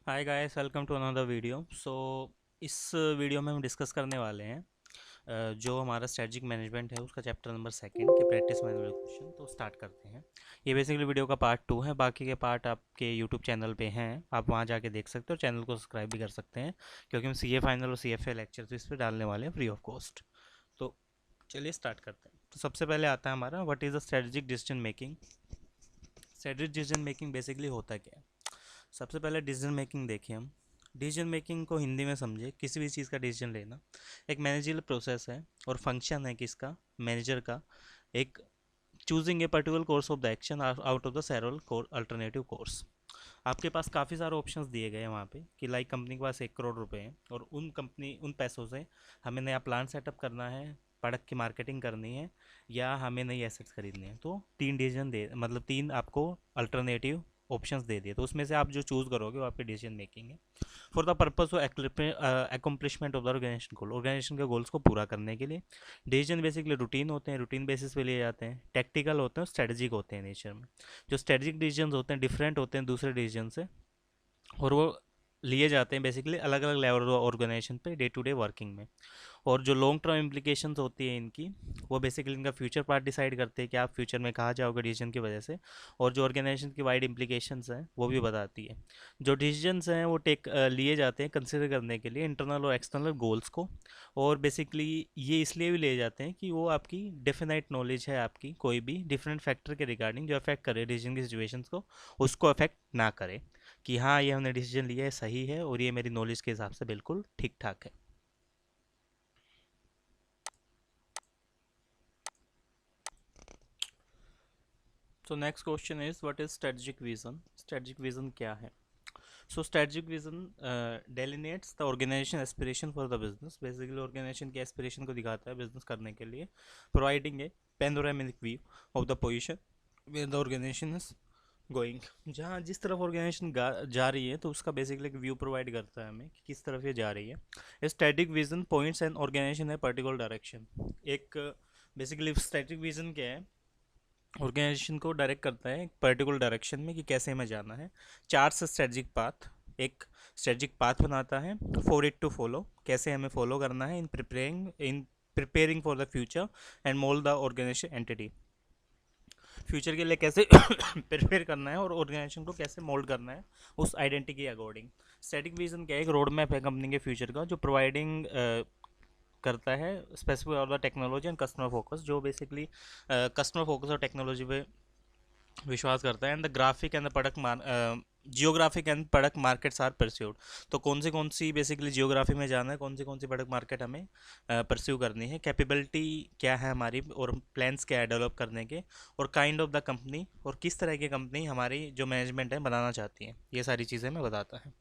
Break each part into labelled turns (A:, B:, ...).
A: Hi guys, welcome to another video. इस video में हम डिस्कस करने वाले हैं जो हमारा स्ट्रेटजिक मैनेजमेंट है उसका चैप्टर नंबर सेकंड के प्रैक्टिस मैनुअल क्वेश्चन। तो स्टार्ट करते हैं। ये बेसिकली वीडियो का पार्ट 2 है। बाकी के पार्ट आपके यूट्यूब चैनल पे हैं, आप वहाँ जाके देख सकते हो। चैनल को सब्सक्राइब भी कर सकते हैं क्योंकि हम सीए फाइनल और सीएफए लेक्चर्स इस पर डालने वाले हैं फ्री ऑफ कॉस्ट। तो चलिए स्टार्ट करते हैं। तो सबसे पहले आता है हमारा what is the strategic decision making. Strategic decision making basically होता क्या है। सबसे पहले डिसीजन मेकिंग देखिए हम। डिसीजन मेकिंग को हिंदी में समझे, किसी भी चीज़ का डिसीजन लेना एक मैनेजरल प्रोसेस है और फंक्शन है किसका, मैनेजर का। एक choosing a particular course of the action out of the several alternative course. आपके पास काफ़ी सारे ऑप्शंस दिए गए हैं वहाँ पे कि लाइक कंपनी के पास 1 करोड़ रुपए हैं और उन पैसों से हमें नया प्लान सेटअप करना है, प्रोडक्ट की मार्केटिंग करनी है, या हमें नई एसेट्स खरीदनी है। तो तीन डिसीजन दे, मतलब तीन आपको अल्टरनेटिव ऑप्शंस दे दिए। तो उसमें से आप जो चूज़ करोगे वो आपकी डिसीजन मेकिंग है for the purpose of accomplishment of the organisation goal. Organisation के गोल्स को पूरा करने के लिए डिसीजन बेसिकली रूटीन होते हैं, रूटीन बेसिस पे लिए जाते हैं, टेक्टिकल होते हैं, स्ट्रेटजिक होते हैं नेचर में। जो स्ट्रेटजिक डिसीजन होते हैं डिफरेंट होते हैं दूसरे डिसीजन से, और वो लिए जाते हैं बेसिकली अलग अलग लेवल ऑर्गेनाइजेशन पे डे टू डे वर्किंग में। और जो लॉन्ग टर्म इम्प्लीकेशंस होती है इनकी, वो बेसिकली इनका फ्यूचर पार्ट डिसाइड करते हैं कि आप फ्यूचर में कहाँ जाओगे डिसीजन की वजह से। और जो ऑर्गेनाइजेशन की वाइड इम्प्लीकेशंस हैं वो भी बताती है। जो डिसीजंस हैं वो लिए जाते हैं कंसिडर करने के लिए इंटरनल और एक्सटर्नल गोल्स को। और बेसिकली ये इसलिए भी लिए जाते हैं कि वो आपकी डेफिनाइट नॉलेज है, आपकी कोई भी डिफरेंट फैक्टर के रिगार्डिंग जो अफेक्ट करे डिसीजन की सिचुएशंस को, उसको अफेक्ट ना करे। कि हाँ, ये हमने डिसीजन लिया है सही है और ये मेरी नॉलेज के हिसाब से बिल्कुल ठीक ठाक है। So next question is what is strategic vision. Strategic vision क्या है। So strategic vision delineates the organization aspiration for the business. Basically organization के एस्पिरेशन को दिखाता है बिजनेस करने के लिए, providing a panoramic view of the position where the organization is going. जहाँ जिस तरफ ऑर्गेनाइजेशन जा रही है तो उसका बेसिकली एक व्यू प्रोवाइड करता है हमें कि किस तरफ ये जा रही है। Static vision points and organisation है पर्टिकुलर डायरेक्शन। एक बेसिकली स्टैटिक विजन क्या है, ऑर्गेनाइजेशन को डायरेक्ट करता है एक पर्टिकुलर डायरेक्शन में कि कैसे हमें जाना है। चार से स्ट्रेटजिक पाथ, एक स्ट्रेटजिक पाथ बनाता है फॉर इट टू फॉलो, कैसे हमें फॉलो करना है in preparing for the future and mould the organisation entity. Future के लिए कैसे प्रिपेयर करना है और ऑर्गेनाइजेशन को कैसे मोल्ड करना है उस आइडेंटिटी के अकॉर्डिंग। स्टैटिक विजन क्या है, एक रोड मैप है कंपनी के फ्यूचर का जो प्रोवाइडिंग करता है स्पेसिफिक और the technology and customer focus, जो बेसिकली कस्टमर फोकस और टेक्नोलॉजी पे विश्वास करता है। And the graphic and the product geographic and product markets are pursued. तो कौन सी बेसिकली जियोग्राफी में जाना है, कौन सी प्रोडक्ट मार्केट हमें परस्यू करनी है, कैपेबिलिटी क्या है हमारी और प्लान्स क्या है डेवलप करने के, और काइंड ऑफ द कंपनी और किस तरह की कंपनी हमारी जो मैनेजमेंट है बनाना चाहती है, ये सारी चीज़ें हमें बताता है।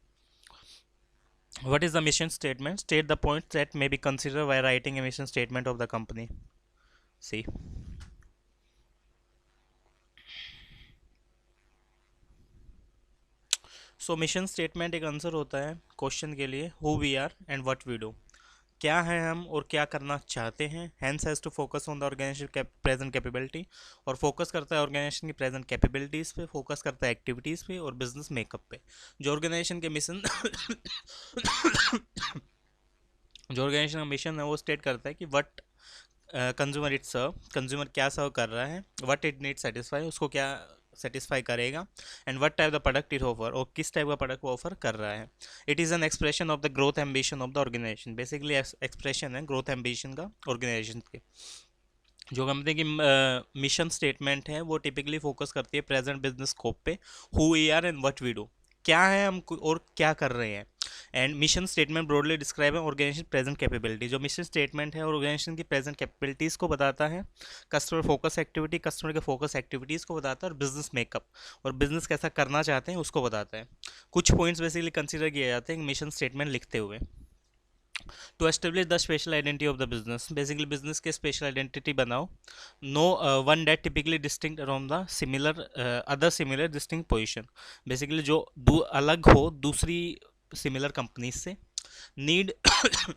A: What is the mission statement? State the points that may be considered while writing a mission statement of the company. See. So mission statement एक आंसर होता है क्वेश्चन के लिए who we are and what we do. क्या है हम और क्या करना चाहते हैं। Hence has to focus on the organisation present capability, और फोकस करता है ऑर्गेनाइजेशन की प्रेजेंट कैपेबिलिटीज़ पे, फोकस करता है एक्टिविटीज़ पे और बिजनेस मेकअप पे। जो ऑर्गेनाइजेशन के मिशन जो ऑर्गेनाइजेशन का मिशन है वो स्टेट करता है कि what consumer it serve, consumer क्या सर्व कर रहा है, व्हाट इट नीड सेटिस्फाई, उसको क्या सेटिस्फाई करेगा, and what type the product it offer, और किस टाइप का प्रोडक्ट वो ऑफर कर रहा है। It is an expression of the growth ambition of the organisation. Basically expression है ग्रोथ एम्बिशन का ऑर्गेनाइजेशन के। जो कंपनी की मिशन स्टेटमेंट है वो टिपिकली फोकस करती है प्रेजेंट बिजनेस स्कोप पे, who we are and what we do, क्या है हम और क्या कर रहे हैं। And mission statement broadly describe है ऑर्गेनाइजेशन प्रेजेंट कैपेबिलिटी। जो मिशन स्टेटमेंट है ऑर्गेनाइजेशन की प्रेजेंट कैपेबिलिटीज़ को बताता है, कस्टमर फोकस एक्टिविटी कस्टमर के फोकस एक्टिविटीज़ को बताता है, और बिजनेस मेकअप और बिजनेस कैसा करना चाहते हैं उसको बताता है। कुछ पॉइंट्स बेसिकली कंसिडर किए जाते हैं मिशन स्टेटमेंट लिखते हुए। To establish the special identity of the business, basically business के स्पेशल आइडेंटिटी बनाओ। No one that typically distinct around the similar other similar distinct position. Basically जो अलग हो दूसरी सिमिलर कंपनीज से। Need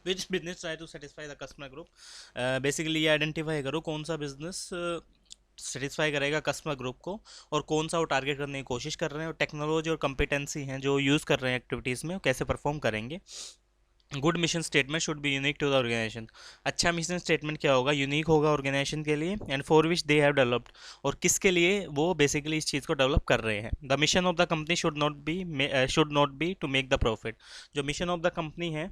A: which business try to satisfy the customer group, basically ये identify करो कौन सा बिजनेस सेटिस्फाई करेगा कस्टमर ग्रुप को, और कौन सा वो टारगेट करने की कोशिश कर रहे हैं, और टेक्नोलॉजी और कंपिटेंसी हैं जो यूज़ कर रहे हैं एक्टिविटीज़ में, वो कैसे परफॉर्म करेंगे। Good mission statement should be unique to the organisation. अच्छा मिशन स्टेटमेंट क्या होगा, यूनिक होगा ऑर्गेनाइजेशन के लिए, and for which they have developed, और किसके लिए वो बेसिकली इस चीज़ को डेवलप कर रहे हैं। The mission of the company should not be to make the profit. जो मिशन ऑफ द कंपनी है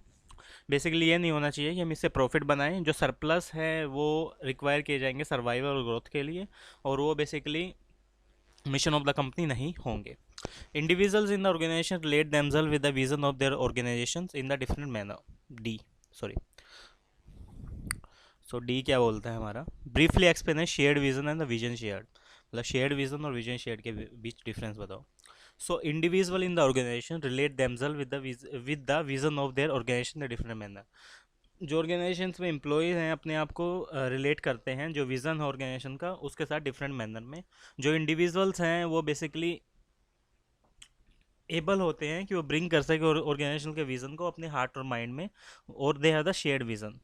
A: बेसिकली ये नहीं होना चाहिए कि हम इससे प्रॉफिट बनाएं। जो सरप्लस है वो रिक्वायर किए जाएंगे सर्वाइवल और ग्रोथ के लिए, और वो basically mission of the company नहीं होंगे। Individuals in the organization relate themselves with the vision of their organizations in the different manner. D, sorry. So D क्या बोलता है हमारा, briefly explain है shared vision and the vision shared, मतलब shared vision और vision shared के बीच difference बताओ। So individual in the organization relate themselves with the vision of their organization in a different manner. जो ऑर्गेनाइजेशंस में employees हैं अपने आप को रिलेट करते हैं जो विज़न है ऑर्गेनाइजेशन का उसके साथ डिफरेंट मैनर में। जो इंडिविजुअल्स हैं वो बेसिकली एबल होते हैं कि वो ब्रिंग कर सके ऑर्गेनाइजेशन के विज़न को अपने हार्ट और माइंड में, और they have the shared vision.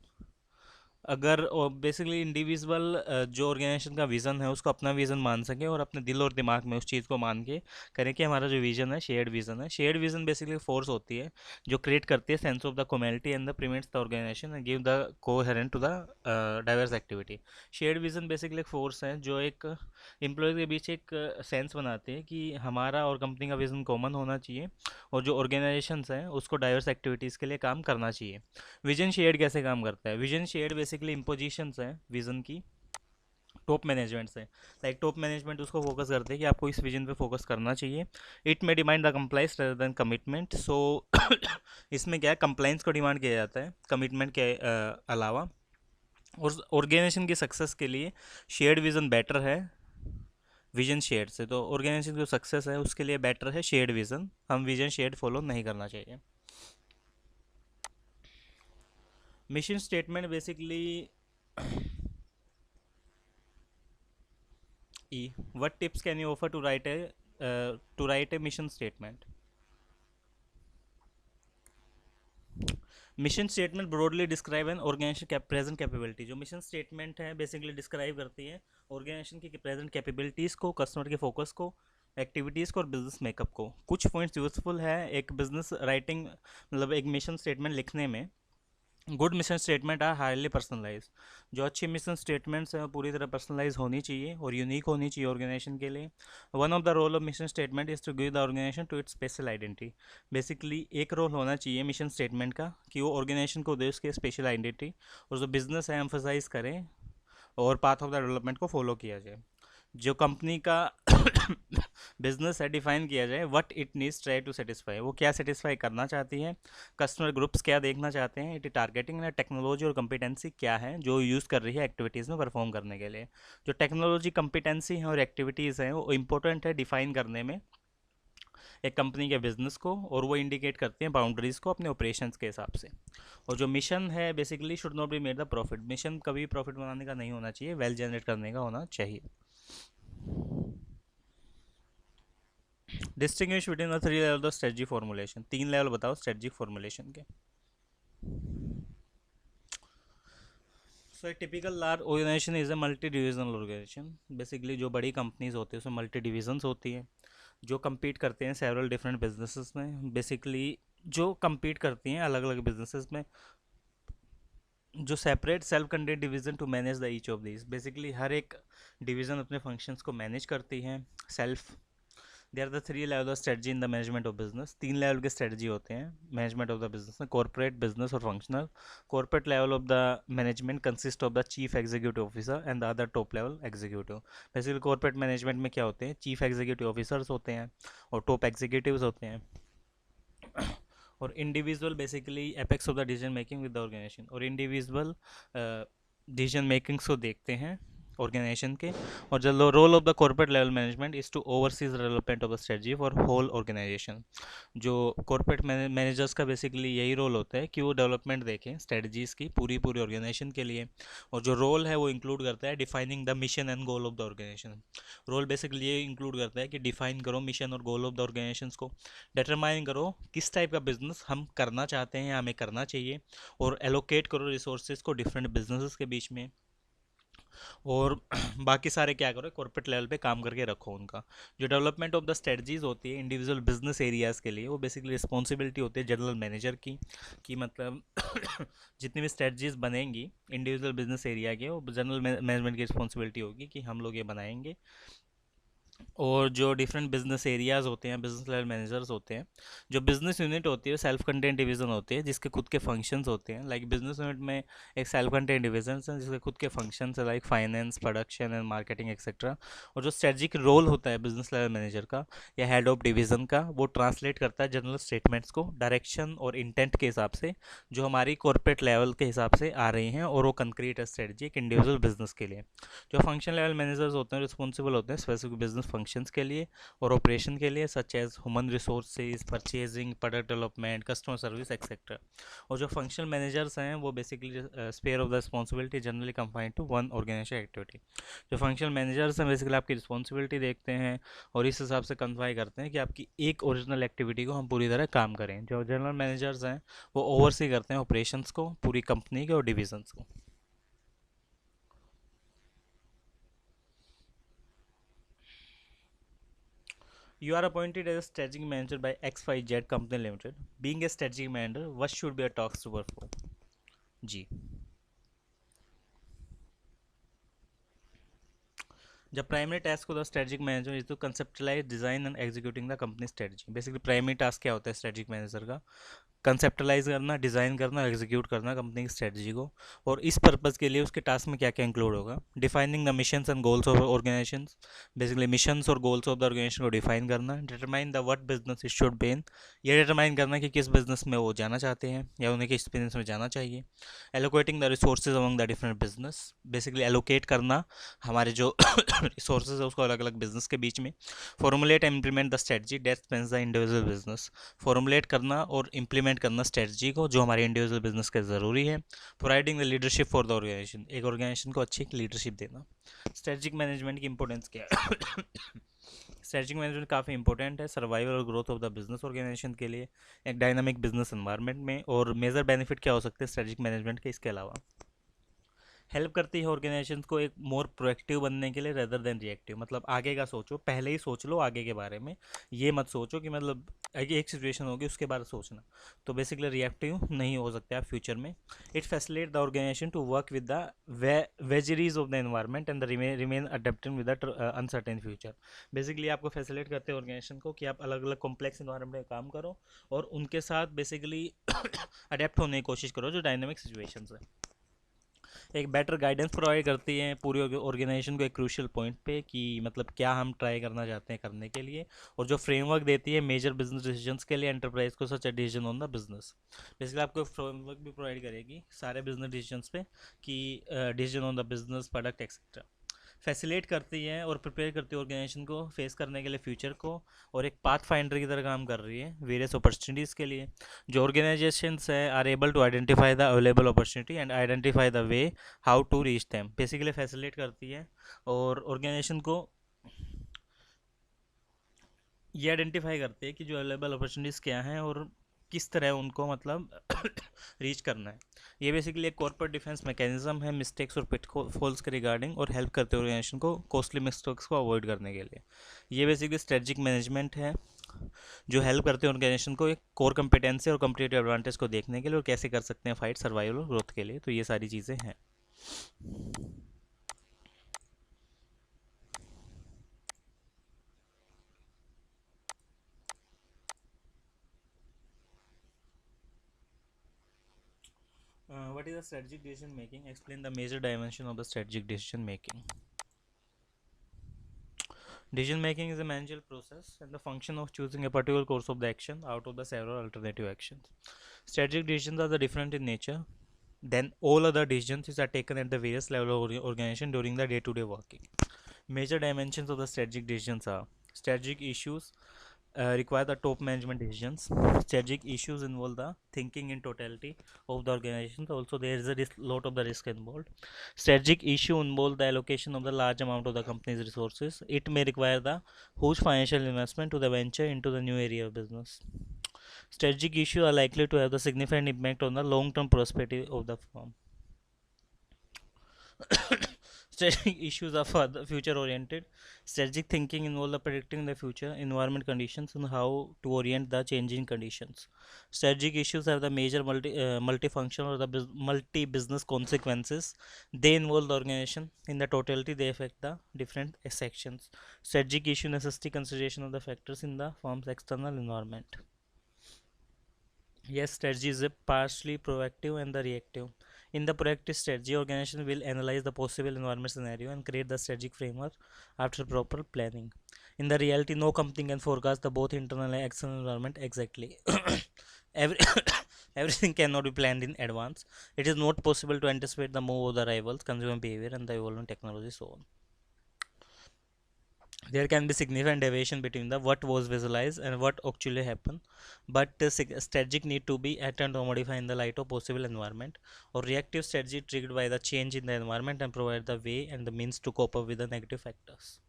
A: अगर बेसिकली इंडिविजुअल जो ऑर्गेनाइजेशन का विज़न है उसको अपना विज़न मान सके और अपने दिल और दिमाग में उस चीज़ को मान के करें कि हमारा जो विज़न है शेयर्ड विज़न है। शेयर्ड विज़न बेसिकली फोर्स होती है जो क्रिएट करती है sense of the community and the prevents the organisation and give the coherent to the diverse activity. Shared vision basically एक फोर्स है जो एक एम्प्लॉयज़ के बीच एक सेंस बनाते हैं कि हमारा और कंपनी का विज़न कॉमन होना चाहिए, और जो ऑर्गेनाइजेशंस हैं उसको डाइवर्स एक्टिविटीज़ के लिए काम करना चाहिए। विजन शेयर्ड कैसे काम करता है, विजन शेयर्ड बेसिकली इम्पोजिशंस हैं विजन की टॉप मैनेजमेंट से। लाइक टॉप मैनेजमेंट उसको फोकस करते हैं कि आपको इस विजन पे फोकस करना चाहिए। It may demand the compliance rather than commitment. So इसमें क्या है, कंप्लाइंस को डिमांड किया जाता है कमिटमेंट के अलावा, और ऑर्गेनाइजेशन की सक्सेस के लिए शेयर्ड विजन बेटर है विजन शेयर्ड से। तो ऑर्गेनाइजेशन जो सक्सेस है उसके लिए बेटर है शेयर्ड विजन, हम विजन शेयर्ड फॉलो नहीं करना चाहिए। Mission statement basically E. What tips can you offer to write a mission statement? Mission statement broadly describe an organisation present capability. जो मिशन स्टेटमेंट है बेसिकली डिस्क्राइब करती है organisation की present capabilities को, customer के फोकस को, activities को और बिजनेस मेकअप को। कुछ पॉइंट्स यूजफुल है एक बिजनेस राइटिंग, मतलब एक मिशन स्टेटमेंट लिखने में। Good mission statement are highly personalise. जो अच्छी मिशन स्टेटमेंट्स हैं वो पूरी तरह पर्सनलाइज होनी चाहिए और यूनिक होनी चाहिए ऑर्गेनाइजेशन के लिए। One of the role of mission statement is to give the organisation to its special identity. Basically एक रोल होना चाहिए मिशन स्टेटमेंट का कि वो ऑर्गेनाइजेशन को दे उसके स्पेशल आइडेंटिटी, और जो बिजनेस है एम्फोसाइज करें और पाथ ऑफ द डेवलपमेंट को फॉलो किया जाए। जो कंपनी का बिजनेस है डिफाइन किया जाए, what it needs try to satisfy, वो क्या सेटिस्फाई करना चाहती है, कस्टमर ग्रुप्स क्या देखना चाहते हैं, इट टारगेटिंग टेक्नोलॉजी और कंपिटेंसी क्या है जो यूज़ कर रही है एक्टिविटीज़ में परफॉर्म करने के लिए। जो टेक्नोलॉजी कंपिटेंसी है और एक्टिविटीज़ हैं वो इंपॉर्टेंट है डिफाइन करने में एक कंपनी के बिजनेस को, और वो इंडिकेट करते हैं बाउंड्रीज़ को अपने ऑपरेशंस के हिसाब से। और जो मिशन है basically should not be made the profit. Mission कभी प्रॉफिट बनाने का नहीं होना चाहिए, वेल जनरेट करने का होना चाहिए। Distinguish between the three level of strategy formulation. तीन लेवल बताओ स्ट्रेटजी फॉर्मुलेशन के। सो एक typical large organisation is a multi divisional organisation. Basically जो बड़ी कंपनीज होती है उसमें मल्टी डिविजन्स होती हैं जो compete करते हैं सेवरल डिफरेंट बिजनेसेस में। बेसिकली जो compete करती हैं अलग अलग बिजनेसेस में, जो separate self content division to manage the each of this. Basically हर एक डिवीजन अपने फंक्शंस को मैनेज करती हैं self. There are the three level of strategy in the management of business. तीन लेवल के स्ट्रेटजी होते हैं मैनेजमेंट ऑफ द बिजनेस में, कॉर्पोरेट, बिजनेस और functional. Corporate level of the management consist of the chief executive officer and the other top level executive. Basically corporate management में क्या होते हैं, चीफ एग्जीक्यूटिव ऑफिसर्स होते हैं और टॉप एग्जीक्यूटिव्स होते हैं। और individual basically apex of the decision making with the organisation, और इंडिविजुअल डिसीजन मेकिंग्स को देखते हैं ऑर्गेनाइजेशन के। और जो role of the corporate level management is to oversees development of the strategy for whole organisation. जो कॉर्पोरेट मैनेजर्स का basically यही रोल होता है कि वो डेवलपमेंट देखें स्ट्रेटजीज़ की पूरी पूरी ऑर्गेनाइजेशन के लिए। और जो रोल है वो इंक्लूड करता है defining the mission and goal of the organisation. Role basically ये इंक्लूड करता है कि डिफाइन करो मिशन और गोल ऑफ द ऑर्गेनाइजेशन को, डिटरमाइन करो किस टाइप का बिजनेस हम करना चाहते हैं या हमें करना चाहिए, और एलोकेट करो रिसोर्सेज को डिफरेंट बिजनेसेस के बीच में। और बाकी सारे क्या करो, कॉर्पोरेट लेवल पे काम करके रखो उनका। जो डेवलपमेंट ऑफ द स्ट्रेटजीज होती है इंडिविजुअल बिजनेस एरियाज़ के लिए, वो बेसिकली रिस्पॉन्सिबिलिटी होती है जनरल मैनेजर की। कि मतलब जितनी भी स्ट्रेटजीज बनेंगी इंडिविजुअल बिजनेस एरिया के, वो जनरल मैनेजमेंट की रिस्पॉन्सिबिलिटी होगी कि हम लोग ये बनाएंगे। और जो डिफरेंट बिजनेस एरियाज़ होते हैं, बिजनेस लेवल मैनेजर्स होते हैं, जो बिजनेस यूनिट होती है सेल्फ कंटेंट डिवीजन होती है जिसके खुद के फंक्शंस होते हैं। लाइक बिजनेस यूनिट में एक सेल्फ कंटेंट डिवीजन है जिसके खुद के फंक्शंस है, like finance, production and marketing etcetera. और जो स्ट्रेटजिक रोल होता है बिजनेस लेवल मैनेजर का या हेड ऑफ डिवीजन का, वो ट्रांसलेट करता है जनरल स्टेटमेंट्स को डायरेक्शन और इंटेंट के हिसाब से जो हमारी कॉर्पोरेट लेवल के हिसाब से आ रही हैं, और वो कंक्रीट स्ट्रेटजी एक इंडिविजुअल बिजनेस के लिए। जो फंक्शन लेवल मैनेजर्स होते हैं रिस्पॉन्सिबल होते हैं स्पेसिफिक बिजनेस फंक्शंस के लिए और ऑपरेशन के लिए, such as human resources, purchasing, product development, customer service etcetera. और जो फंक्शनल मैनेजर्स हैं वो basically sphere of the responsibility generally confined to one organisation activity. जो फंक्शनल मैनेजर्स हैं बेसिकली आपकी रिस्पॉन्सिबिलिटी देखते हैं और इस हिसाब से कन्फाई करते हैं कि आपकी एक ओरिजिनल एक्टिविटी को हम पूरी तरह काम करें। जो जनरल मैनेजर्स हैं वो ओवरसी करते हैं ऑपरेशंस को, पूरी कंपनी के और डिविजन्स को। You are appointed as a strategic manager by XYZ Company Limited. Being a strategic manager, what should be a tasks to perform? Ji, the primary task of the strategic manager is to conceptualize, design and executing the company strategy. Basically primary task क्या होता है strategic manager का? कंसेप्टलाइज करना, design करना, execute करना company की strategy को। और इस पर्पज़ के लिए उसके टास्क में क्या क्या इंक्लूड होगा? Defining the missions and goals of organisation. Basically missions और गोल्स ऑफ द ऑर्गेनाइजेशन को डिफाइन करना। Determine the what business it should be in. ये डिटरमाइन करना कि किस बिजनेस में वो जाना चाहते हैं या उन्हें किस बिजनेस में जाना चाहिए। Allocating the resources among the different business. Basically allocate करना हमारे जो रिसोर्सेज है उसको अलग अलग बिजनेस के बीच में। Formulate and implement the strategy that Spence the individual business. Formulate करना और इम्प्लीमेंट करना स्ट्रेटजी को जो हमारे इंडिविजुअल बिजनेस के ज़रूरी है। Providing the leadership for the organisation. एक ऑर्गेनाइजेशन को अच्छी लीडरशिप देना। स्ट्रेटजिक मैनेजमेंट की इंपॉर्टेंस क्या है? स्ट्रेटजिक मैनेजमेंट काफ़ी इंपॉर्टेंट है सर्वाइवल और growth of the business organisation के लिए एक डायनामिक बिजनेस एनवायरनमेंट में। और मेजर बेनिफिट क्या हो सकते हैं स्ट्रेटजिक मैनेजमेंट के इसके अलावा? हेल्प करती है ऑर्गेनाइजेशन को एक मोर प्रोएक्टिव बनने के लिए रेदर देन रिएक्टिव। मतलब आगे का सोचो, पहले ही सोच लो आगे के बारे में। ये मत सोचो कि मतलब आगे एक सिचुएशन होगी उसके बाद सोचना। तो बेसिकली रिएक्टिव नहीं हो सकते आप फ्यूचर में। It facilitate the organisation to work with the vagaries of the environment and remain adapting with the uncertain future. Basically आपको फैसिलिटेट करते हैं ऑर्गेनाइजेशन को कि आप अलग अलग कॉम्प्लेक्स इन्वायरमेंट में काम करो और उनके साथ बेसिकली अडेप्ट होने की कोशिश करो जो डायनेमिक सिचुएशन है। एक बेटर गाइडेंस प्रोवाइड करती है पूरी ऑर्गेनाइजेशन को एक क्रूशियल पॉइंट पे कि मतलब क्या हम ट्राई करना चाहते हैं करने के लिए। और जो फ्रेमवर्क देती है मेजर बिजनेस डिसीजंस के लिए एंटरप्राइज को such a decision on the business. Basically आपको फ्रेमवर्क भी प्रोवाइड करेगी सारे बिजनेस डिसीजंस पे कि decision on the business, product etcetera. Facilitate करती है और प्रिपेयर करती है ऑर्गेनाइजेशन को फेस करने के लिए फ्यूचर को। और एक पाथ फाइंडर की तरह काम कर रही है वेरियस अपॉर्चुनिटीज़ के लिए। जो ऑर्गेनाइजेशंस है are able to identify the available opportunity and identify the way how to reach them. Basically facilitate करती है और ऑर्गेनाइजेशन को ये आइडेंटिफाई करते हैं कि जो अवेलेबल अपॉर्चुनिटीज़ क्या हैं और किस तरह उनको मतलब रीच करना है। ये बेसिकली एक कॉर्पोरेट डिफेंस मैकेनिज्म है मिस्टेक्स और पिटफॉल्स के रिगार्डिंग और हेल्प करते हैं ऑर्गेनाइजेशन को कॉस्टली मिस्टेक्स को अवॉइड करने के लिए। ये बेसिकली स्ट्रेटजिक मैनेजमेंट है जो हेल्प करते हैं ऑर्गेनाइजेशन को एक कोर कम्पिटेंसी और कम्पिटिटिव एडवांटेज को देखने के लिए और कैसे कर सकते हैं फाइट सर्वाइवल और ग्रोथ के लिए। तो ये सारी चीज़ें हैं। What is the strategic decision making? Explain the major dimension of the strategic decision making. Decision making is a managerial process and the function of choosing a particular course of the action out of the several alternative actions. Strategic decisions are the different in nature than all other decisions which are taken at the various level of organization during the day-to-day working. Major dimensions of the strategic decisions are strategic issues, require the top management decisions. Strategic issues involve the thinking in totality of the organization. Also, there is a lot of the risk involved. Strategic issue involve the allocation of the large amount of the company's resources. It may require the huge financial investment to the venture into the new area of business. Strategic issues are likely to have the significant impact on the long-term prosperity of the firm. Strategic issues are further future oriented. Strategic thinking involves the predicting the future environment conditions and how to orient the changing conditions. Strategic issues are the major multifunctional or the multi business consequences. They involve the organization in the totality. They affect the different sections. Strategic issue necessity consideration of the factors in the firm's external environment. Yes, strategy is a partially proactive and the reactive. In the proactive strategy, organization will analyze the possible environment scenario and create the strategic framework after proper planning. In the reality, no company can forecast the both internal and external environment exactly. Every everything cannot be planned in advance. It is not possible to anticipate the move of the rivals, consumer behavior, and the evolving technology, so on. There can be significant deviation between the what was visualized and what actually happened, but strategic need to be attend or modify in the light of possible environment, or reactive strategy triggered by the change in the environment and provide the way and the means to cope up with the negative factors.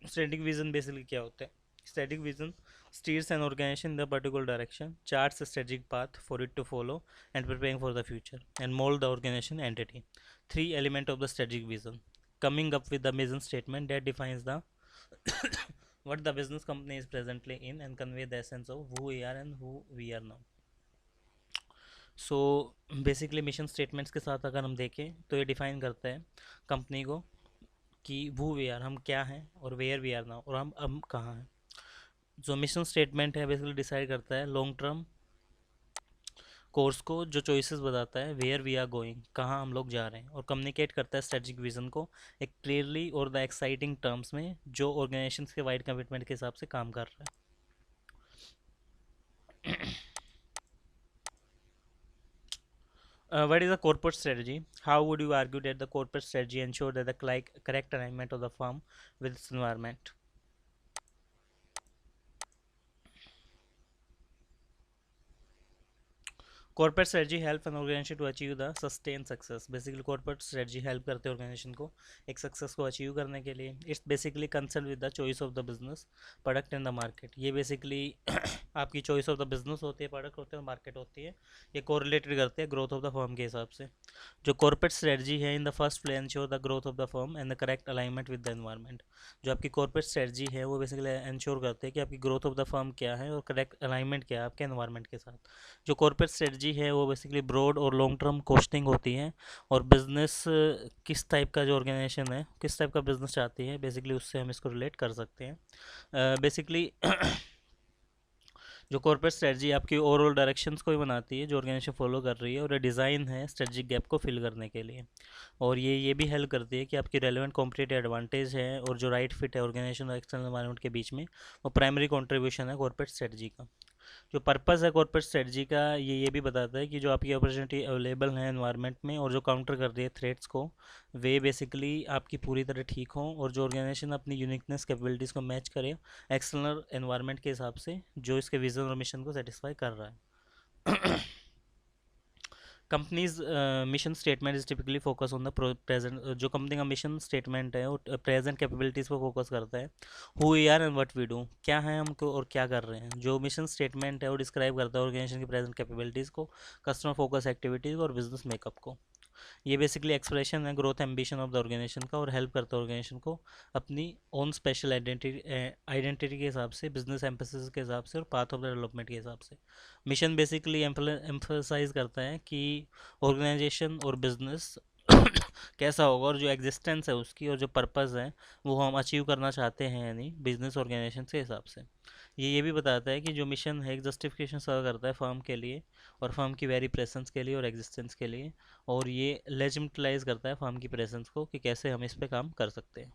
A: Strategic vision basically क्या होता है? Strategic vision steers an organization in the particular direction, charts a strategic path for it to follow, and preparing for the future, and mold the organization entity. Three elements of the strategic vision: coming up with the mission statement that defines the what the business company is presently in and convey the essence of who we are and who we are now. So basically mission statements के साथ अगर हम देखें तो ये define करता है company को कि वो वी आर हम क्या हैं और वेयर वी आर नाउ और हम कहाँ हैं. जो मिशन स्टेटमेंट है बेसिकली डिसाइड करता है लॉन्ग टर्म कोर्स को, जो चॉइसेस बताता है वेयर वी आर गोइंग, कहाँ हम लोग जा रहे हैं, और कम्युनिकेट करता है स्ट्रेटजिक विजन को एक क्लियरली और द एक्साइटिंग टर्म्स में जो ऑर्गेनाइजेशन के वाइड कमिटमेंट के हिसाब से काम कर रहा है. What is a corporate strategy? How would you argue that the corporate strategy ensure that the correct alignment of the firm with its environment? Corporate strategy help an organization to achieve the sustained success. Basically corporate strategy help करते हैं organization को एक success को achieve करने के लिए. It's basically concerned with the choice of the business, product and the market. ये basically आपकी choice of the business होती है, product होते हैं, market होती है. ये correlated करते हैं growth of the firm के हिसाब से. जो corporate strategy है in the first place ensure the growth of the firm and the correct alignment with the environment. जो आपकी corporate strategy है वो basically ensure करते हैं कि आपकी growth of the firm क्या है और correct alignment क्या है आपके environment के साथ. जो कॉर्पोरेट स्ट्रेटजी है वो बेसिकली ब्रॉड और लॉन्ग टर्म कोस्टिंग होती है और बिजनेस किस टाइप का जो ऑर्गेनाइजेशन है किस टाइप का बिजनेस चाहती है बेसिकली उससे हम इसको रिलेट कर सकते हैं. बेसिकली जो कॉर्पोरेट स्ट्रेटजी आपकी ओवरऑल डायरेक्शंस को ही बनाती है जो ऑर्गेनाइजेशन फॉलो कर रही है, और डिज़ाइन है स्ट्रेटजिक गैप को फिल करने के लिए, और ये भी हेल्प करती है कि आपकी रेलेवेंट कॉम्पिटिटिव एडवांटेज है और जो राइट फिट है ऑर्गेनाइजेशन और एक्सटर्नल एनवायरनमेंट के बीच में, वो प्राइमरी कंट्रीब्यूशन है कॉर्पोरेट स्ट्रेटजी का. जो पर्पस है कॉर्पोरेट स्ट्रेटजी का ये भी बताता है कि जो आपकी अपॉर्चुनिटी अवेलेबल है एनवायरनमेंट में और जो काउंटर कर रही है थ्रेट्स को, वे बेसिकली आपकी पूरी तरह ठीक हों और जो ऑर्गेनाइजेशन अपनी यूनिकनेस कैपेबिलिटीज़ को मैच करे एक्सटर्नल एनवायरनमेंट के हिसाब से जो इसके विजन और मिशन को सेटिस्फाई कर रहा है. Company's mission statement is typically focus on the present. जो कंपनी का मिशन स्टेटमेंट है वो प्रेजेंट कैपेबिलिटीज़ पर फोकस करता है. Who we are and what we do, क्या है हमको और क्या कर रहे हैं. जो मिशन स्टेटमेंट है वो डिस्क्राइब करता है ऑर्गेनाइजेशन की प्रेजेंट कैपेबिलिटीज़ को, कस्टमर फोकस एक्टिविटीज़ और बिजनेस मेकअप को. ये बेसिकली एक्सप्रेशन है growth ambition of the organisation का और हेल्प करता है ऑर्गेनाइजेशन को अपनी ओन स्पेशल आइडेंटिटी के हिसाब से, बिजनेस एम्फेसिस के हिसाब से और पाथ ऑफ द डेवलपमेंट के हिसाब से. मिशन बेसिकली एम्फसाइज करता है कि ऑर्गेनाइजेशन और बिजनेस कैसा होगा और जो एग्जिस्टेंस है उसकी और जो पर्पज़ है वो हम अचीव करना चाहते हैं यानी बिजनेस ऑर्गेनाइजेशन के हिसाब से. ये भी बताता है कि जो मिशन है एक जस्टिफिकेशन सर्व करता है फर्म के लिए और फर्म की वेरी प्रेजेंस के लिए और एग्जिस्टेंस के लिए, और ये लेजिटिमाइज करता है फर्म की प्रेजेंस को कि कैसे हम इस पे काम कर सकते हैं.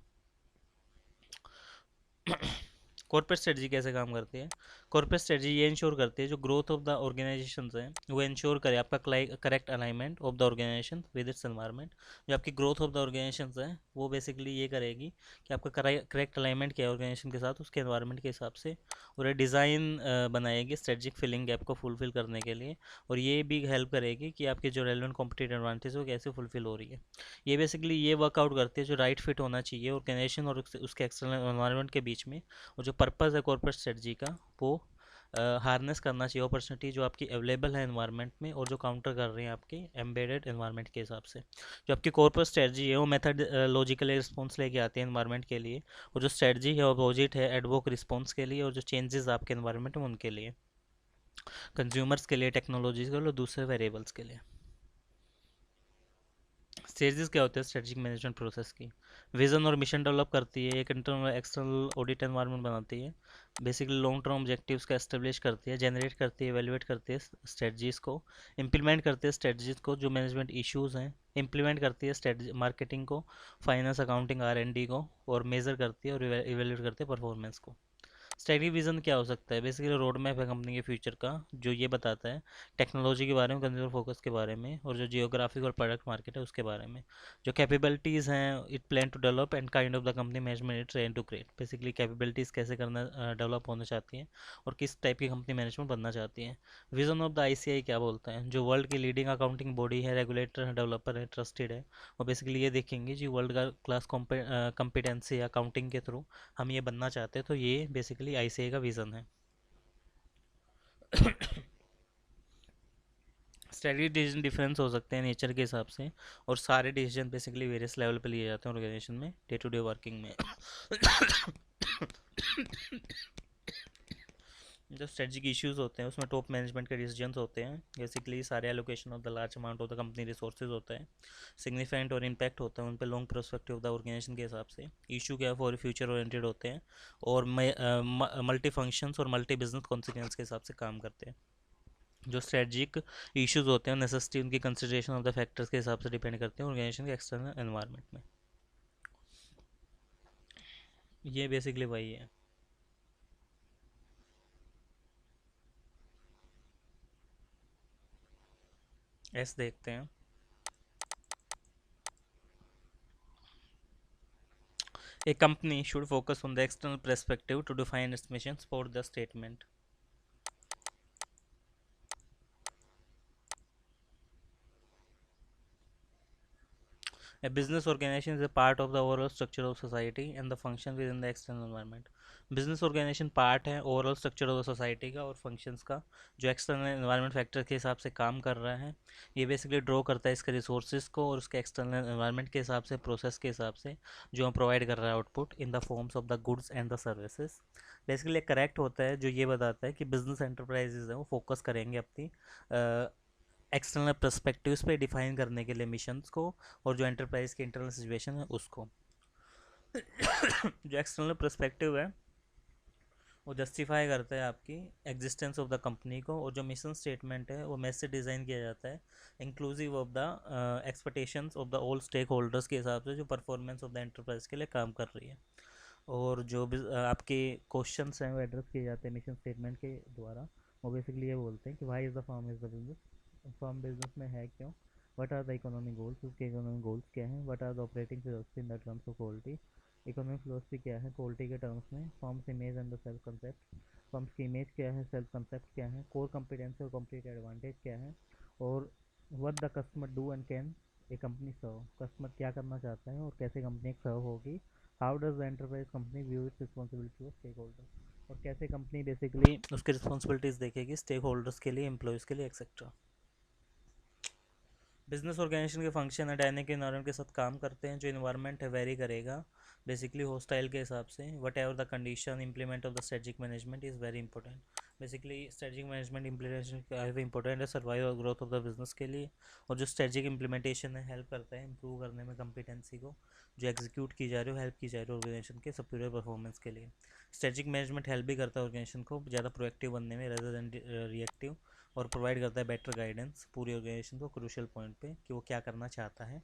A: कॉर्पोरेट स्ट्रेटजी कैसे काम करती है? कॉर्पोरेट स्ट्रेटजी ये इंश्योर करती है जो ग्रोथ ऑफ द ऑर्गेनाइजेशन है वो इंश्योर करे आपका correct alignment of the organisation with its environment. जो आपकी ग्रोथ ऑफ द ऑर्गेनाइजेशन है वो बेसिकली ये करेगी कि आपका करेक्ट अलाइनमेंट क्या है ऑर्गेनाइजेशन के साथ उसके एनवायरनमेंट के हिसाब से, और ये डिज़ाइन बनाएगी स्ट्रेटजिक फिलिंग गैप को फुलफिल करने के लिए, और ये भी हेल्प करेगी कि आपकी जो रेलेवेंट कॉम्पिटिटिव एडवांटेज वो कैसे फुलफिल हो रही है. ये बेसिकली ये वर्कआउट करती है जो राइट फिट होना चाहिए ऑर्गेनाइजेशन और उसके एक्सटर्नल एनवायरनमेंट के बीच में, और जो पर्पज़ है कॉर्पोरेट स्ट्रेटजी का वो हार्नेस करना चाहिए अपॉर्चुनिटी जो आपकी अवेलेबल है एनवायरनमेंट में और जो काउंटर कर रही है आपकी एम्बेडेड एनवायरनमेंट के हिसाब से। जो आपकी कॉर्पोरेट स्ट्रेटजी है वो मेथड लॉजिकली रिस्पॉन्स लेके आती है एनवायरनमेंट के लिए, और जो स्ट्रेटजी है अपोजिट है एडवोक रिस्पॉन्स के लिए, और जो चेंजेस आपके एनवायरनमेंट में उनके लिए, कंज्यूमर्स के लिए, टेक्नोलॉजीज के लिए, और दूसरे वेरिएबल्स के लिए। स्टेजेस क्या होते हैं स्ट्रेटजिक मैनेजमेंट प्रोसेस की? विजन और मिशन डेवलप करती है, एक इंटरनल एक्सटर्नल ऑडिट एनवायरनमेंट बनाती है, बेसिकली लॉन्ग टर्म ऑब्जेक्टिव्स का एस्टेब्लिश करती है, जनरेट करती है, एवेलुएट करती है स्ट्रेटजीज को, इंप्लीमेंट करती है स्ट्रेटजीज को, जो मैनेजमेंट इश्यूज हैं इंप्लीमेंट करती है स्ट्रेटजी मार्केटिंग को, फाइनेंस अकाउंटिंग R&D को, और मेजर करती है और इवेल्यूएट करती है परफॉर्मेंस को। स्ट्रेटजी विजन क्या हो सकता है? बेसिकली रोड मैप है कंपनी के फ्यूचर का, जो ये बताता है टेक्नोलॉजी के बारे में, कंज्यूमर फोकस के बारे में, और जो जियोग्राफिक और प्रोडक्ट मार्केट है उसके बारे में। जो कैपेबिलिटीज़ हैं it plan to develop and kind of the company management it train to create. Basically capabilities कैसे करना डेवलप होना चाहती हैं और किस टाइप की कंपनी मैनेजमेंट बनना चाहती है। विजन ऑफ द ICI क्या बोलता है? जो वर्ल्ड की लीडिंग अकाउंटिंग बॉडी है, रेगुलेटर है, डेवलपर है, ट्रस्टेड है, और बेसिकली ये देखेंगे जी वर्ल्ड का क्लास कॉम्पिटेंसी अकाउंटिंग के थ्रू हम ये बनना चाहते हैं, तो ये बेसिकली ICA का विज़न है। स्ट्रेटजी डिसीजन डिफरेंस हो सकते हैं नेचर के हिसाब से, और सारे डिसीजन बेसिकली वेरियस लेवल पे लिए जाते हैं ऑर्गेनाइजेशन में डे टू डे वर्किंग में। जो स्ट्रेटजिक इश्यूज होते हैं उसमें टॉप मैनेजमेंट के डिसीजंस होते हैं, बेसिकली सारे allocation of the large amount of the company resources होता है, सिग्निफिकेंट और इम्पैक्ट होता है उन पे long prospective of the organisation के हिसाब से, इशू क्या फॉर फ्यूचर ओरिएंटेड होते हैं, और मल्टी फंक्शंस और मल्टी बिजनेस कॉन्सिक्वेंस के हिसाब से काम करते हैं। जो स्ट्रेटजिक इश्यूज होते हैं नेसेसिटी उनकी कंसिडरेशन ऑफ द फैक्टर्स के हिसाब से डिपेंड करते हैं ऑर्गेनाइजेशन के एक्सटर्नल एनवायरनमेंट में। ये बेसिकली वही है। ऐसे देखते हैं, a company should focus on the external perspective to define its mission, support the statement. A business organization is a part of the overall structure of society and the function within the external environment. Business organization part है overall structure of the society का और functions का, जो external environment factor के हिसाब से काम कर रहा है। ये बेसिकली ड्रॉ करता है इसके रिसोर्सेज को और उसके एक्सटर्नल एनवायरनमेंट के हिसाब से, प्रोसेस के हिसाब से, जो हम प्रोवाइड कर रहा है output in the forms of the goods and the services. Basically correct होता है जो ये बताता है कि बिजनेस एंटरप्राइजेज हैं वो फोकस करेंगे अपनी एक्सटर्नल पर्सपेक्टिव्स पे डिफाइन करने के लिए मिशंस को, और जो एंटरप्राइज की इंटरनल सिचुएशन है उसको। जो एक्सटर्नल पर्सपेक्टिव है वो जस्टिफाई करता है आपकी एग्जिस्टेंस ऑफ द कंपनी को, और जो मिशन स्टेटमेंट है वो मैच से डिज़ाइन किया जाता है inclusive of the expectations of the all stakeholders के हिसाब से, जो परफॉर्मेंस ऑफ द एंटरप्राइज के लिए काम कर रही है। और जो आपके क्वेश्चंस हैं वो एड्रेस किए जाते हैं मिशन स्टेटमेंट के द्वारा। वो बेसिकली ये बोलते हैं कि why is the firm is the business, firm business में है क्यों, what are the economic goals, उसके इकोनॉमिक गोल्स क्या हैं, what are the operating philosophy in the terms of quality, economic philosophy क्या है क्वालिटी के टर्म्स में, firm's image and the self concept, firm's की इमेज क्या है, सेल्फ कंसेप्ट क्या है, कोर कॉम्पिटेंसी और कॉम्पिटिटिव एडवांटेज क्या है, और what the customer do and can a company serve, customer क्या करना चाहता है और कैसे कंपनी एक सर्व होगी, how does the enterprise company view its responsibility to stakeholders, और कैसे कंपनी बेसिकली उसकी रिस्पॉन्सिबिलिटीज़ देखेगी स्टेक होल्डर्स के लिए, एम्प्लॉयज़ के लिए, एक्सेट्रा। बिजनेस ऑर्गेनाइजेशन के फंक्शन है डायनेमिक इन्वायरमेंट के साथ काम करते हैं, जो इन्वायरमेंट है वेरी करेगा बेसिकली हॉस्टाइल के हिसाब से, what ever the condition implement of the strategic management is very important. Basically strategic management implementation काफ़ी इंपॉर्टेंट है सर्वाइव और ग्रोथ ऑफ द बिजनेस के लिए, और जो स्ट्रेटजिक इम्प्लीमेंटेशन है हेल्प करता है इंप्रूव करने में कॉम्पिटेंसी को, जो एग्जीक्यूट की जा रही है हेल्प की जा रही है ऑर्गेनाइजेशन के सुपीरियर परफॉर्मेंस के लिए। स्ट्रेटजिक मैनेजमेंट हेल्प भी करता है ऑर्गेनाइजेशन को ज़्यादा प्रोएक्टिव बनने में रेदर देन रिएक्टिव, और प्रोवाइड करता है बेटर गाइडेंस पूरी ऑर्गेनाइजेशन को क्रूशियल पॉइंट पे कि वो क्या करना चाहता है।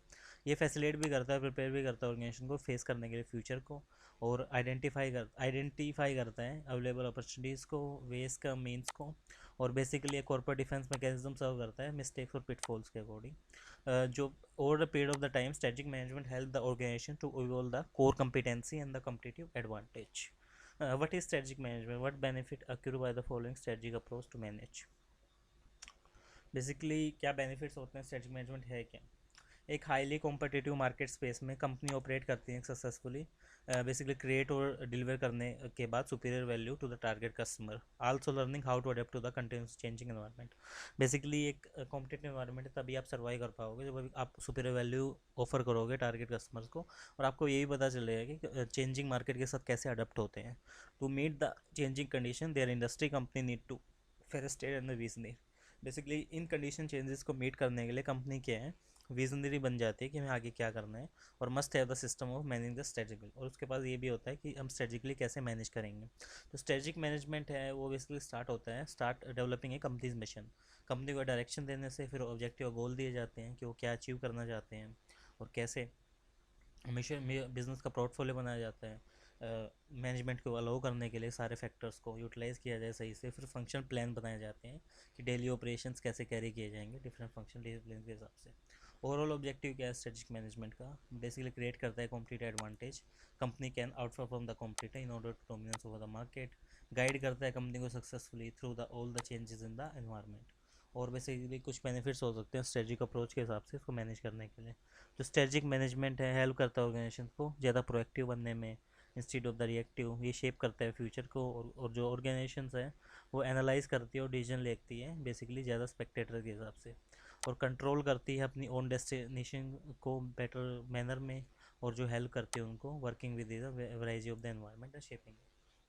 A: ये फैसिलिटेट भी करता है, प्रिपेयर भी करता है ऑर्गेनाइजेशन को फेस करने के लिए फ्यूचर को, और आइडेंटिफाई करता है अवेलेबल अपॉर्चुनिटीज़ को, वेज का मीन्स को, और बेसिकली एक कॉर्पोरेट डिफेंस मैकेनिज्म सर्व करता है मिस्टेक्स और पिटफॉल्स के अकॉर्डिंग। जो over the period of the time strategic management help the organisation to evolve the core competency and the competitive advantage. What is strategic management? What benefit accrue by the following strategic approach to manage? Basically क्या benefits होते हैं strategic management है क्या? एक highly competitive market space में company operate करती है successfully, basically create और डिलीवर करने के बाद superior value to the target customer, also learning how to adapt to the continuous changing environment. Basically एक कॉम्पिटिटिव एनवायरनमेंट है तभी आप सर्वाइव कर पाओगे जब आप सुपीरियर वैल्यू ऑफर करोगे टारगेट कस्टमर्स को, और आपको यही पता चलेगा कि चेंजिंग मार्केट के साथ कैसे अडेप्ट होते हैं। To meet the changing condition their industry company need to fair state and the visionary. Basically इन कंडीशन चेंजेस को मीट करने के लिए कंपनी क्या है, विजनरी बन जाती है कि हमें आगे क्या करना है, और must have the system of managing the strategically, और उसके पास ये भी होता है कि हम स्ट्रेटेजिकली कैसे मैनेज करेंगे। तो स्ट्रेटेजिक मैनेजमेंट है वो बेसिकली स्टार्ट होता है start developing a companies mission. Company को डायरेक्शन देने से फिर ऑब्जेक्टिव और गोल दिए जाते हैं कि वो क्या अचीव करना चाहते हैं, और कैसे मिशन बिजनेस का पोर्टफोलियो बनाया जाता है। मैनेजमेंट को अलाउ करने के लिए सारे फैक्टर्स को यूटिलाइज किया जाए सही से, फिर फंक्शन प्लान बनाए जाते हैं कि डेली ऑपरेशंस कैसे कैरी किए जाएंगे डिफरेंट फंक्शन डिसिप्लिन के हिसाब से। ओवरऑल ऑब्जेक्टिव क्या है स्ट्रेटेजिक मैनेजमेंट का, बेसिकली क्रिएट करता है competitive advantage, company can outperform the competitor in order to dominance over the market, guide करता है कंपनी को successfully through the all the changes in the environment. और basically कुछ benefits हो सकते हैं स्ट्रेटेजिक अप्रोच के हिसाब से इसको मैनेज करने के लिए। जो स्ट्रेटेजिक मैनेजमेंट है हेल्प करता है ऑर्गेनाइजेशन को ज़्यादा प्रोएक्टिव बनने में इंस्टीड ऑफ द रिएक्टिव, ये शेप करता है फ्यूचर को, और जो ऑर्गेनाइजेशंस है वो एनालाइज करती है और डिसीजन लेती है बेसिकली ज़्यादा स्पेक्टेटर के हिसाब से, और कंट्रोल करती है अपनी ओन डेस्टिनेशन को बेटर मैनर में, और जो हेल्प करती है उनको working with the variety of the environment and shaping,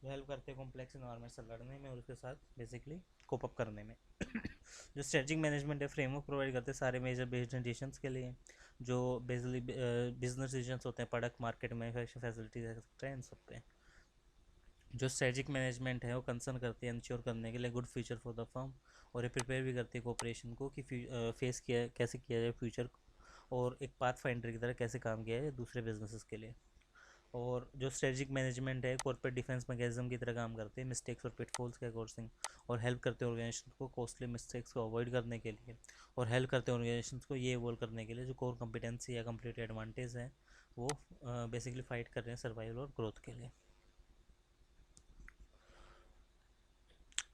A: जो हेल्प करते हैं कॉम्प्लेक्स एनवायरनमेंट से लड़ने में और उसके साथ बेसिकली कोप अप करने में। जो स्ट्रेटजिक मैनेजमेंट है फ्रेमवर्क प्रोवाइड करते हैं सारे मेजर बिजनेस डिसीजंस के लिए, जो बेसिकली बिजनेस डिसीजंस होते हैं product market manufacturing facilities etcetera इन सब पे। जो स्ट्रेटजिक मैनेजमेंट है वो कंसर्न करती है इंश्योर करने के लिए good future for the firm, और ये प्रिपेयर भी करती है कोऑपरेशन को कि फेस किया कैसे किया जाए फ्यूचर, और एक पाथ फाइंडर की तरह कैसे काम किया जाए दूसरे बिजनेसेस के लिए। और जो स्ट्रेटजिक मैनेजमेंट है कॉर्पोरेट डिफेंस मैकेनिज्म की तरह काम करते हैं मिस्टेक्स और पिटफॉल्स के कोर्सिंग, और हेल्प करते हैं ऑर्गेनाइजेशन को कॉस्टली मिस्टेक्स को अवॉइड करने के लिए, और हेल्प करते हैं ऑर्गेनाइजेशन को ये इवॉल्व करने के लिए जो कोर कॉम्पिटेंसी या कंप्लीट एडवांटेज है वो बेसिकली फाइट कर रहे हैं सर्वाइवल और ग्रोथ के लिए।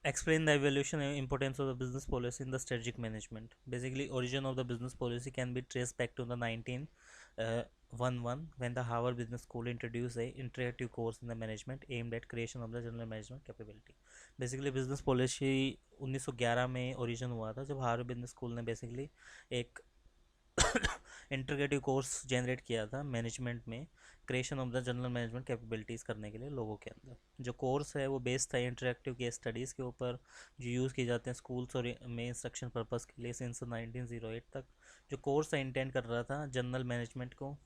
A: Explain the evolution and importance of the business policy in the strategic management. Basically, origin of the business policy can be traced back to the 1911 when the Harvard Business School introduced a interactive course in the management aimed at creation of the general management capability. Basically, business policy 1911 में origin हुआ था जब Harvard business school ने basically एक integrative course generate किया था management में creation of the general management capabilities करने के लिए लोगों के अंदर। जो कोर्स है वो बेस्ड था इंटरेक्टिव केस स्टडीज़ के ऊपर जो यूज़ किए जाते हैं स्कूल्स और में इंस्ट्रक्शन पर्पस के लिए सिंस 1908 तक। जो कोर्स है इंटेंड कर रहा था जनरल मैनेजमेंट को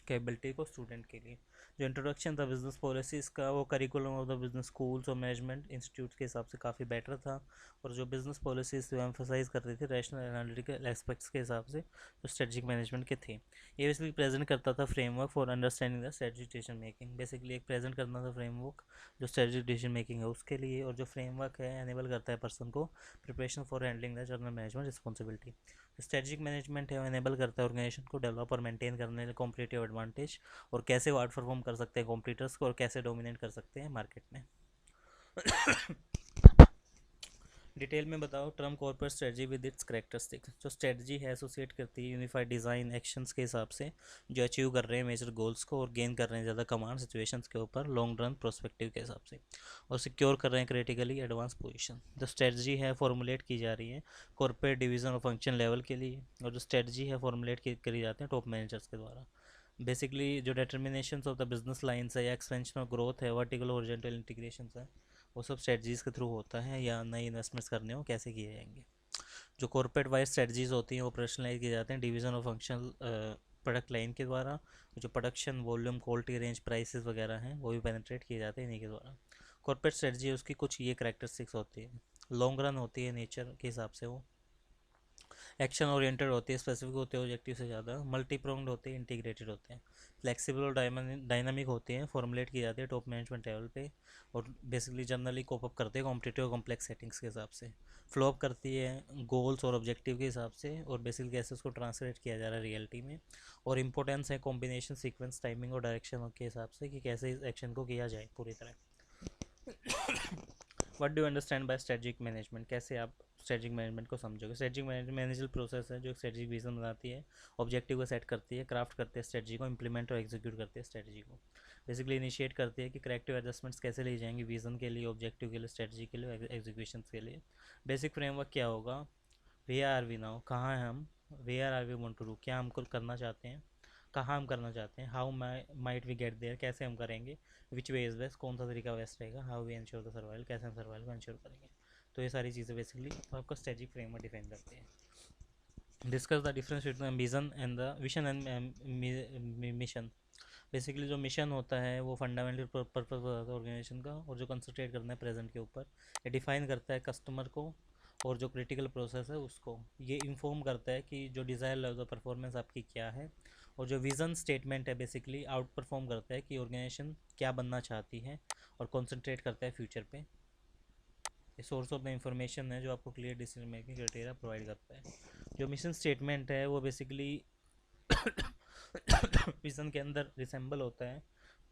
A: कैपेबिलिटी को स्टूडेंट के लिए। जो इंट्रोडक्शन था बिजनेस पॉलिसीज़ का वो curriculum of the business schools और मैनेजमेंट इंस्टीट्यूट के हिसाब से काफ़ी बेटर था, और जो बिजनेस पॉलिसीज़ वो एम्फोसाइज कर रही थी रैशनल एनालिटिकल एस्पेक्ट्स के हिसाब से जो स्ट्रेटजिक मैनेजमेंट के थे। ये बेसिकली प्रेजेंट करता था framework for understanding the strategic decision making, basically एक प्रेजेंट करना था फ्रेमवर्क जो स्ट्रेटजिक डिसीजन मेकिंग है उसके लिए, और जो फ्रेमवर्क है एनेबल करता है पर्सन को preparation for handling the general management responsibility. Strategic management है वो एनेबल करता है ऑर्गेनाइजेशन को डेवलप और मेंटेन करने के लिए कॉम्पिटिटिव एडवांटेज, और कैसे वो आउट परफॉर्म कर सकते हैं कॉम्पिटिटर्स को और कैसे डोमिनेट कर सकते हैं मार्केट में। डिटेल में बताओ term corporate strategy with its characteristics. जो स्ट्रेटजी है एसोसिएट करती है यूनिफाइड डिज़ाइन एक्शंस के हिसाब से जो अचीव कर रहे हैं मेजर गोल्स को, और गेन कर रहे हैं ज़्यादा कमांड सिचुएशंस के ऊपर लॉन्ग रन प्रोस्पेक्टिव के हिसाब से, और सिक्योर कर रहे हैं क्रिटिकली एडवांस पोजीशन। जो स्ट्रेटजी है फॉर्मुलेट की जा रही है कॉर्पोरेट डिवीज़न और फंक्शन लेवल के लिए, और जो स्ट्रेटजी है फॉर्मुलेट करी जाते हैं टॉप मैनेजर्स के द्वारा। बेसिकली जो determination of the business lines है या एक्सपेंशन और ग्रोथ है वर्टिकल हॉरिजॉन्टल इंटीग्रेशन है वो सब स्ट्रेटजीज़ के थ्रू होता है, या नई इन्वेस्टमेंट्स करने हो कैसे किए जाएंगे। जो कॉर्पोरेट वाइज स्ट्रेटजीज होती हैं ऑपरेशनलाइज किए जाते हैं डिवीज़न और फंक्शनल प्रोडक्ट लाइन के द्वारा। जो production volume quality range prices वगैरह हैं वो भी पेनिट्रेट किए जाते हैं इन्हीं के द्वारा। कॉर्पोरेट स्ट्रेटजी उसकी कुछ ये करैक्टरिस्टिक्स होती है, लॉन्ग रन होती है नेचर के हिसाब से, वो एक्शन ओरिएंटेड होती है स्पेसिफिक होते हैं ऑब्जेक्टिव से ज़्यादा, मल्टी प्रोंग्ड होते हैं इंटीग्रेटेड होते हैं, फ्लेक्सिबल और डायनामिक होते हैं फॉर्मुलेट की जाती है टॉप मैनेजमेंट लेवल पे, और बेसिकली जनरली कोप अप करते हैं कॉम्पिटिटिव और कॉम्प्लेक्स सेटिंग्स के हिसाब से, फ्लो अप करती है गोल्स और ऑब्जेक्टिव के हिसाब से, और बेसिकली कैसे उसको ट्रांसलेट किया जा रहा है रियलिटी में, और इंपॉर्टेंस है कॉम्बिनेशन सीक्वेंस टाइमिंग और डायरेक्शन के हिसाब से कि कैसे इस एक्शन को किया जाए पूरी तरह। What do understand by strategic management, कैसे आप स्ट्रेटजिक मैनेजमेंट को समझोगे। स्ट्रेटजिक मैनेजमेंट मैनेजल प्रोसेस है जो एक स्ट्रेटजिक विजन बनाती है, ऑब्जेक्टिव को सेट करती है, क्राफ्ट करती है स्ट्रेटजी को, इंप्लीमेंट और एग्जीक्यूट करती है स्ट्रेटजी को। बेसिकली इनिशिएट करती है कि करेक्टिव एडजस्टमेंट्स कैसे ली जाएंगी विजन के लिए, ऑब्जेक्टिव के लिए, स्ट्रेटजी के लिए, एग्जीक्यूशन के लिए। बेसिक फ्रेमवर्क क्या होगा, वे आर वी नाउ, कहाँ हैं हम, where are we want to do, क्या हमको करना चाहते हैं, कहाँ हम करना चाहते हैं, how might we get there, कैसे हम करेंगे, विच वे इज़ बेस्ट, कौन सा तरीका बेस्ट रहेगा, how we ensure the survival, कैसे हम सर्वाइवल को इंश्योर करेंगे। तो ये सारी चीज़ें बेसिकली आपका स्ट्रेटजिक फ्रेमवर्क डिफाइन करते हैं। Discuss the difference between vision and mission. Basically जो मिशन होता है वो फंडामेंटल पर्पस होता है ऑर्गेनाइजेशन का, और जो कंसंट्रेट करना है प्रेजेंट के ऊपर, ये डिफाइन करता है कस्टमर को, और जो क्रिटिकल प्रोसेस है उसको ये इन्फॉर्म करता है कि जो डिज़ायर लेवल ऑफ परफॉर्मेंस आपकी क्या है। और जो विज़न स्टेटमेंट है बेसिकली आउट परफॉर्म करता है कि ऑर्गेनाइजेशन क्या बनना चाहती है, और कॉन्सेंट्रेट करता है फ्यूचर पे। ये सोर्स ऑफ द इंफॉर्मेशन है जो आपको clear decision making criteria provide करता है। जो मिशन स्टेटमेंट है वो बेसिकली विज़न के अंदर रिसेंबल होता है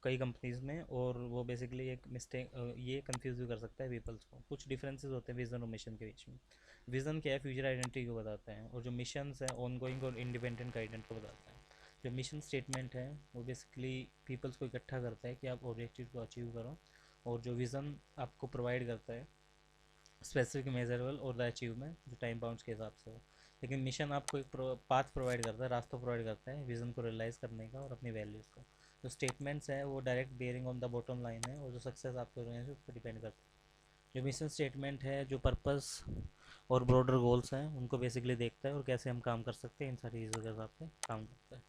A: कई कंपनीज में, और वो बेसिकली एक मिस्टेक ये कंफ्यूज भी कर सकता है पीपल्स को। कुछ डिफरेंसेस होते हैं विज़न और मिशन के बीच में। विज़न क्या है, फ्यूचर आइडेंटिटी को बताता है, और जो मिशंस है ऑनगोइंग और इंडिपेंडेंट गाइडेंस को बताता है। जो मिशन स्टेटमेंट है वो बेसिकली पीपल्स को इकट्ठा करता है कि आप ऑब्जेक्टिव को अचीव करो, और जो विज़न आपको प्रोवाइड करता है स्पेसिफिक मेजरेबल और द अचीवमेंट जो टाइम बाउंड्स के हिसाब से हो। लेकिन मिशन आपको एक पाथ प्रोवाइड करता है, रास्ता प्रोवाइड करता है विज़न को रियलाइज़ करने का और अपनी वैल्यूज़ का। जो स्टेटमेंट्स है वो direct bearing on the bottom line है, और जो सक्सेस आपके ऑर्गेनाइजेशन उस पर डिपेंड करता है। जो मिशन स्टेटमेंट है जो पर्पस और ब्रॉडर गोल्स हैं उनको बेसिकली देखता है, और कैसे हम काम कर सकते हैं इन सारी चीज़ों के हिसाब से काम करता है।